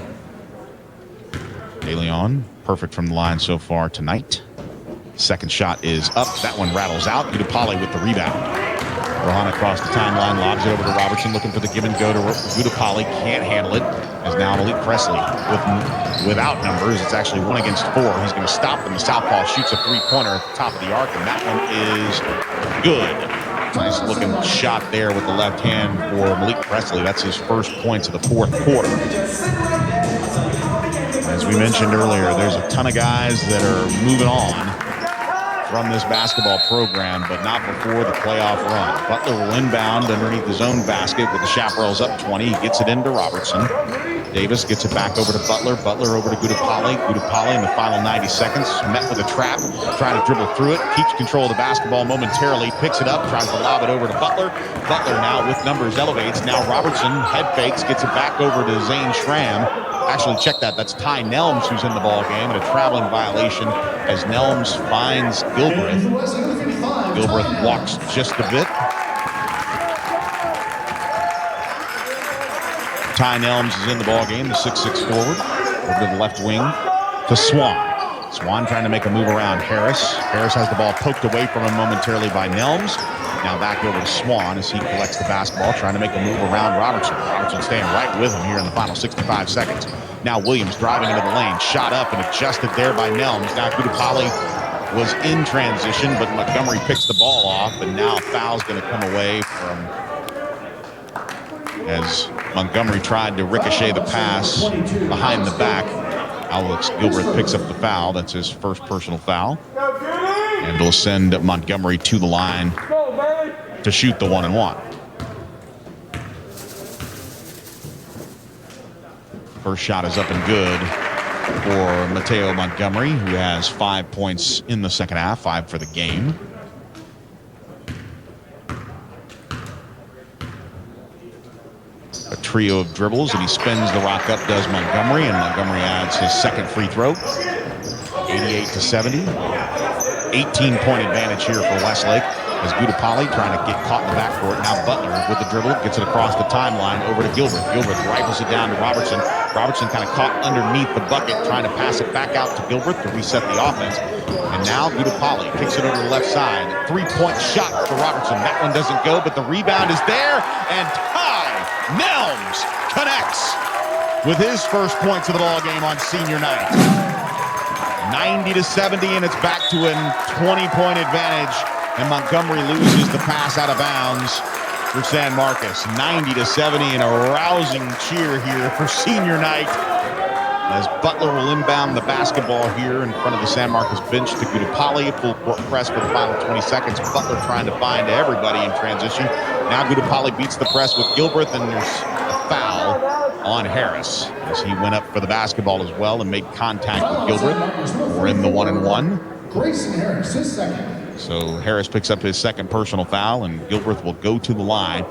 De Leon, perfect from the line so far tonight. Second shot is up. That one rattles out. Gudapali with the rebound. Rohan across the timeline, lobs it over to Robertson, looking for the give and go to Gudapali. Can't handle it. As now Malik Presley without numbers. It's actually 1 against 4. He's going to stop, and the southpaw shoots a three-pointer at the top of the arc, and that one is good. Nice looking shot there with the left hand for Malik Presley. That's his first points of the fourth quarter. As we mentioned earlier, there's a ton of guys that are moving on from this basketball program, but not before the playoff run. Butler will inbound underneath his own basket with the Chaparrals up 20. He gets it into Robertson. Davis gets it back over to Butler. Butler over to Gudapali. Gudapali in the final 90 seconds, met with a trap, trying to dribble through it, keeps control of the basketball momentarily, picks it up, tries to lob it over to Butler. Butler now with numbers elevates. Now Robertson head fakes, gets it back over to Zane Schramm. Actually, check that. That's Ty Nelms who's in the ball game, and a traveling violation as Nelms finds Gilbreth. Gilbreth walks just a bit. Ty Nelms is in the ball game, the 6'6" forward, over to the left wing to Swan. Swan trying to make a move around Harris. Harris has the ball poked away from him momentarily by Nelms. Now back over to Swan as he collects the basketball, trying to make a move around Robertson. Robertson staying right with him here in the final 65 seconds. Now Williams driving into the lane, shot up and adjusted there by Nelms. Now Gudapali was in transition, but Montgomery picks the ball off, and now a foul's going to come away from as Montgomery tried to ricochet the pass behind the back. Alex Gilbreth picks up the foul. That's his first personal foul. And it'll send Montgomery to the line to shoot the 1-and-1. First shot is up and good for Mateo Montgomery, who has 5 points in the second half, 5 for the game. A trio of dribbles, and he spins the rock up, does Montgomery, and Montgomery adds his second free throw. 88-70. 18-point advantage here for Westlake as Gudapali trying to get caught in the backcourt. Now Butler with the dribble, gets it across the timeline over to Gilbert. Gilbert rifles it down to Robertson. Robertson kind of caught underneath the bucket, trying to pass it back out to Gilbert to reset the offense. And now Gudapali kicks it over to the left side. 3-point shot for Robertson. That one doesn't go, but the rebound is there, and Ty Nelms connects with his first points of the ball game on senior night. 90-70, and it's back to a 20-point advantage, and Montgomery loses the pass out of bounds for San Marcos. 90-70, and a rousing cheer here for senior night as Butler will inbound the basketball here in front of the San Marcos bench to Gudipali. Full court press for the final 20 seconds. Butler trying to find everybody in transition. Now Gudipali beats the press with Gilbreth, and there's a foul on Harris as he went up for the basketball as well and made contact with Gilbreth. We're in the 1-and-1. Grayson Harris, his second. So Harris picks up his second personal foul, and Gilbreth will go to the line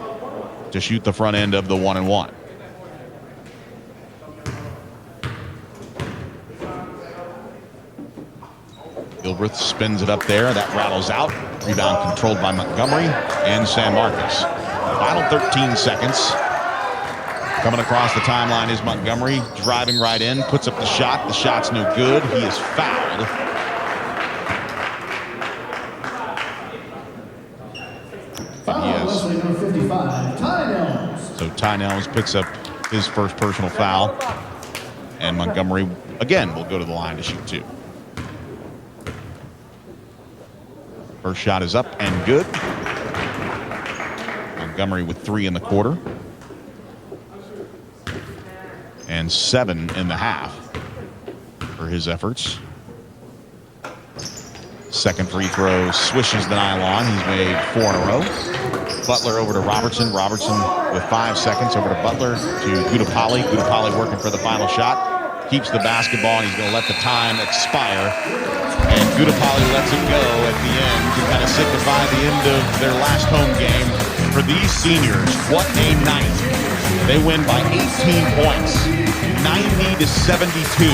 to shoot the front end of the 1-and-1. Gilbreth spins it up there. That rattles out. Rebound controlled by Montgomery and San Marcos. Final 13 seconds. Coming across the timeline is Montgomery, driving right in, puts up the shot. The shot's no good. He is fouled. Foul, Westlake number 55, Ty Nelms. So Ty Nelms picks up his first personal foul. And Montgomery, again, will go to the line to shoot two. First shot is up and good. Montgomery with 3 in the quarter. And 7 in the half for his efforts. Second free throw swishes the nylon. He's made 4 in a row. Butler over to Robertson. Robertson with 5 seconds over to Butler to Gudipali. Gudipali working for the final shot. Keeps the basketball, and he's going to let the time expire. And Gudipali lets it go at the end to kind of signify the end of their last home game. For these seniors, what a night. They win by 18 points, 90-72.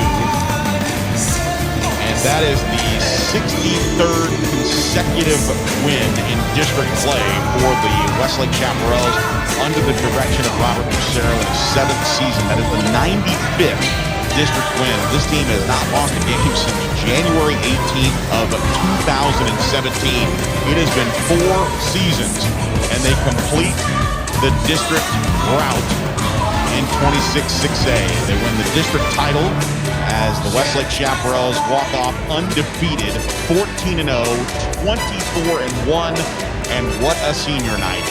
And that is the 63rd consecutive win in district play for the Westlake Chaparrals under the direction of Robert Lucero in his 7th season. That is the 95th district win. This team has not lost a game since January 18th of 2017. It has been 4 seasons, and they complete the district route in 26-6A. They win the district title as the Westlake Chaparrals walk off undefeated, 14-0, 24-1, and what a senior night.